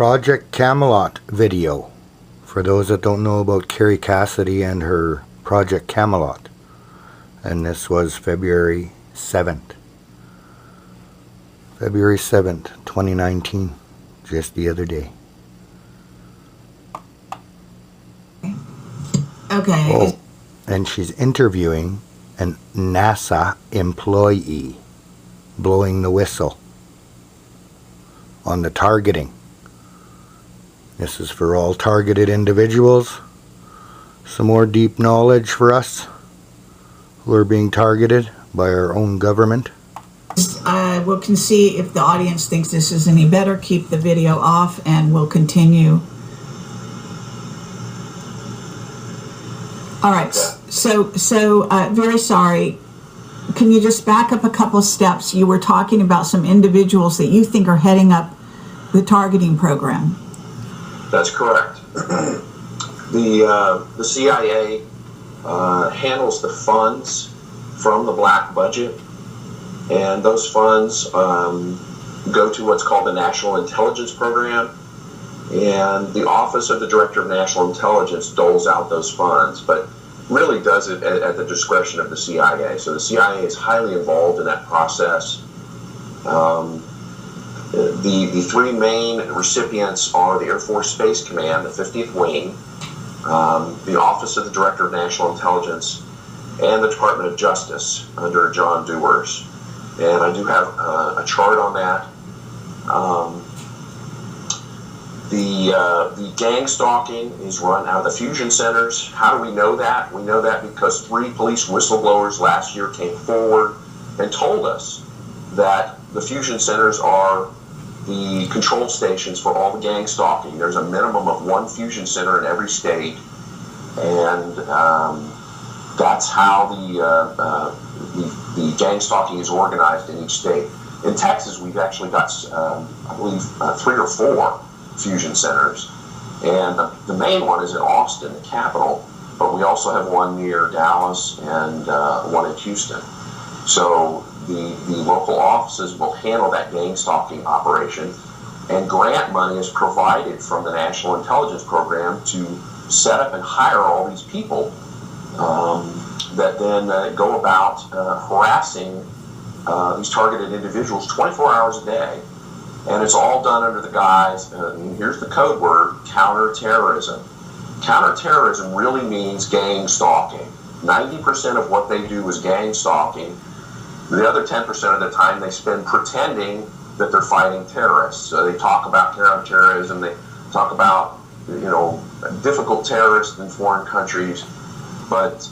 Project Camelot video. For those that don't know about Carrie Cassidy and her Project Camelot. And this was February 7th. February 7th, 2019. Just the other day. Okay. Oh, and she's interviewing a NASA employee, blowing the whistle on the targeting. This is for all targeted individuals. Some more deep knowledge for us who are being targeted by our own government. We can see if the audience thinks this is any better. Keep the video off and we'll continue. All right, so very sorry. Can you just back up a couple steps? You were talking about some individuals that you think are heading up the targeting program. That's correct. The CIA handles the funds from the black budget, and those funds go to what's called the National Intelligence Program, and the Office of the Director of National Intelligence doles out those funds, but really does it at the discretion of the CIA. So the CIA is highly involved in that process. The three main recipients are the Air Force Space Command, the 50th Wing, the Office of the Director of National Intelligence, and the Department of Justice under John Dewars. And I do have a chart on that. The gang stalking is run out of the fusion centers. How do we know that? We know that because 3 police whistleblowers last year came forward and told us that the fusion centers are the control stations for all the gang stalking. There's a minimum of 1 fusion center in every state, and that's how the gang stalking is organized in each state. In Texas, we've actually got, I believe, 3 or 4 fusion centers, and the main one is in Austin, the capital, but we also have one near Dallas and one in Houston. So the local offices will handle that gang stalking operation, and grant money is provided from the National Intelligence Program to set up and hire all these people that then go about harassing these targeted individuals 24 hours a day. And it's all done under the guise, here's the code word, counterterrorism. Counterterrorism really means gang stalking. 90% of what they do is gang stalking. The other 10% of the time they spend pretending that they're fighting terrorists. So they talk about counterterrorism, they talk about, difficult terrorists in foreign countries. But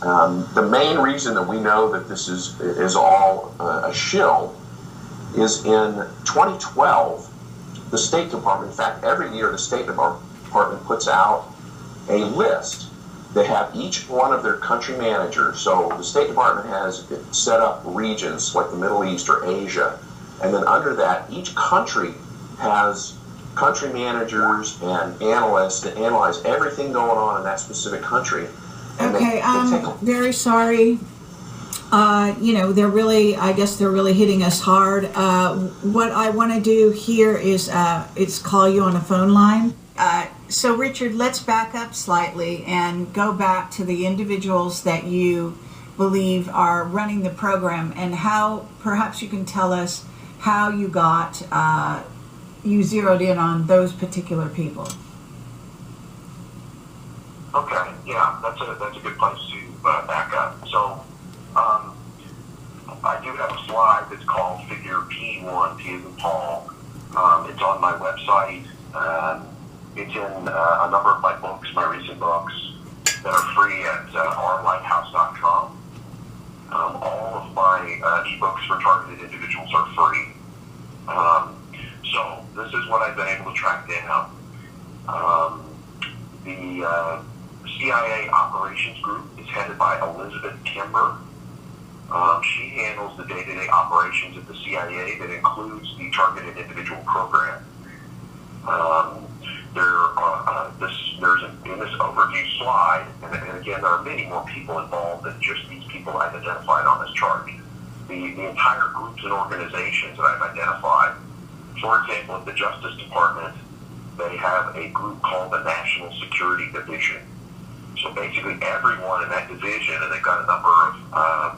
the main reason that we know that this is all a shill is in 2012, the State Department, in fact, every year the State Department puts out a list. They have each one of their country managers. So the State Department has set up regions like the Middle East or Asia. And then under that, each country has country managers and analysts that analyze everything going on in that specific country. And okay, I'm very sorry. They're really hitting us hard. What I want to do here is call you on a phone line. So Richard, let's back up slightly and go back to the individuals that you believe are running the program, and how perhaps you can tell us how you you zeroed in on those particular people. Okay, yeah, that's a good place to back up. So I do have a slide that's called Figure P1, P as in Paul. It's on my website. It's in a number of my books, my recent books, that are free at ourlighthouse.com. All of my ebooks for targeted individuals are free. So this is what I've been able to track down. The CIA Operations Group is headed by Elizabeth Kimber. She handles the day-to-day operations at the CIA that includes the targeted individual program. There's in this overview slide, and again, there are many more people involved than just these people I've identified on this chart. The entire groups and organizations that I've identified, for example, at the Justice Department, they have a group called the National Security Division. So basically everyone in that division, and they've got a number of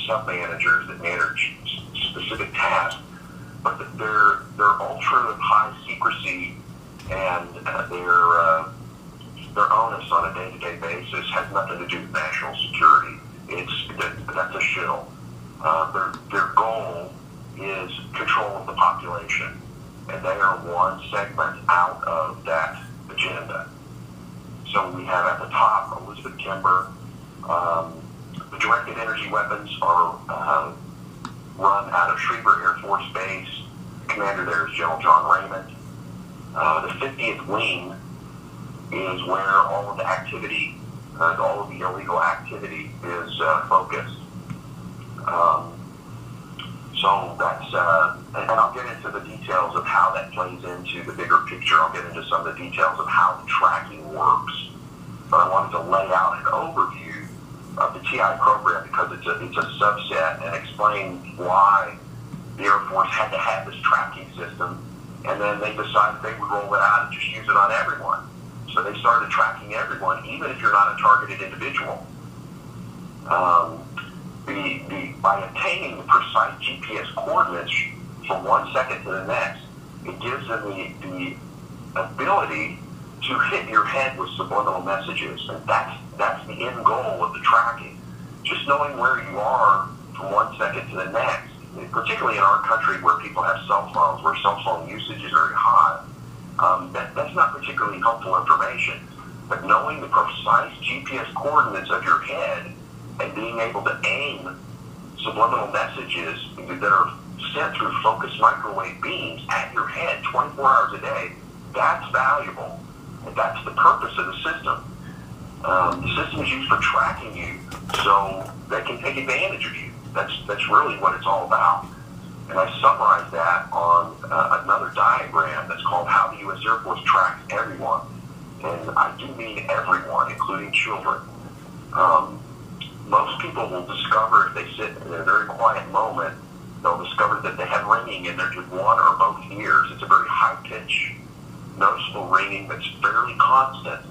sub-managers that manage specific tasks, but they're ultra high secrecy, and their onus on a day-to-day basis has nothing to do with national security. That's a shill. Their goal is control of the population, and they are one segment out of that agenda. So we have at the top Elizabeth Kimber. The directed energy weapons are run out of Schriever Air Force Base. The commander there is General John Raymond. The 50th Wing is where all of the activity, all of the illegal activity is focused. So that's, and I'll get into the details of how that plays into the bigger picture. I'll get into some of the details of how the tracking works. But I wanted to lay out an overview of the TI program because it's a subset, and explain why the Air Force had to have this tracking system. And then they decided they would roll it out and just use it on everyone. So they started tracking everyone, even if you're not a targeted individual. By obtaining the precise GPS coordinates from 1 second to the next, it gives them the ability to hit your head with subliminal messages, and that's the end goal of the tracking. Just knowing where you are from 1 second to the next, particularly in our country where people have cell phones, where cell phone usage is very high, that's not particularly helpful information. But knowing the precise GPS coordinates of your head and being able to aim subliminal messages that are sent through focused microwave beams at your head 24 hours a day, that's valuable. And that's the purpose of the system. The system is used for tracking you so they can take advantage of you. That's really what it's all about. And I summarize that on another diagram that's called How the U.S. Air Force Tracks Everyone. And I do mean everyone, including children. Most people will discover, if they sit in a very quiet moment, they'll discover that they have ringing in their one or both ears. It's a very high-pitched, noticeable ringing that's fairly constant.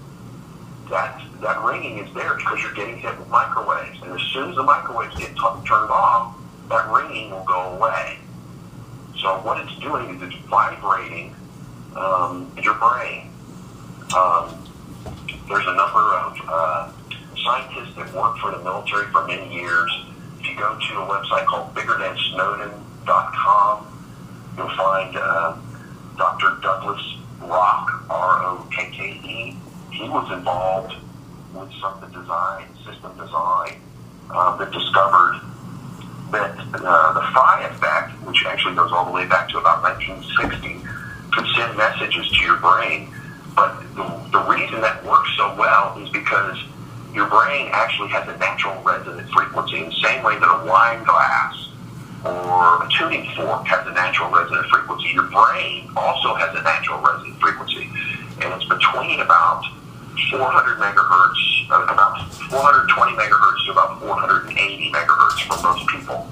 That ringing is there because you're getting hit with microwaves. And as soon as the microwaves get turned off, that ringing will go away. So what it's doing is it's vibrating your brain. There's a number of scientists that worked for the military for many years. If you go to a website called biggerthansnowden.com, you'll find Dr. Douglas Rock, R-O-K-K-E. He was involved with some of the system design, that discovered that the phi effect, which actually goes all the way back to about 1960, could send messages to your brain. But the reason that works so well is because your brain actually has a natural resonant frequency in the same way that a wine glass or a tuning fork has a natural resonant frequency. Your brain also has a natural resonant frequency, and it's between about 400 megahertz, about 420 megahertz to about 480 megahertz for most people.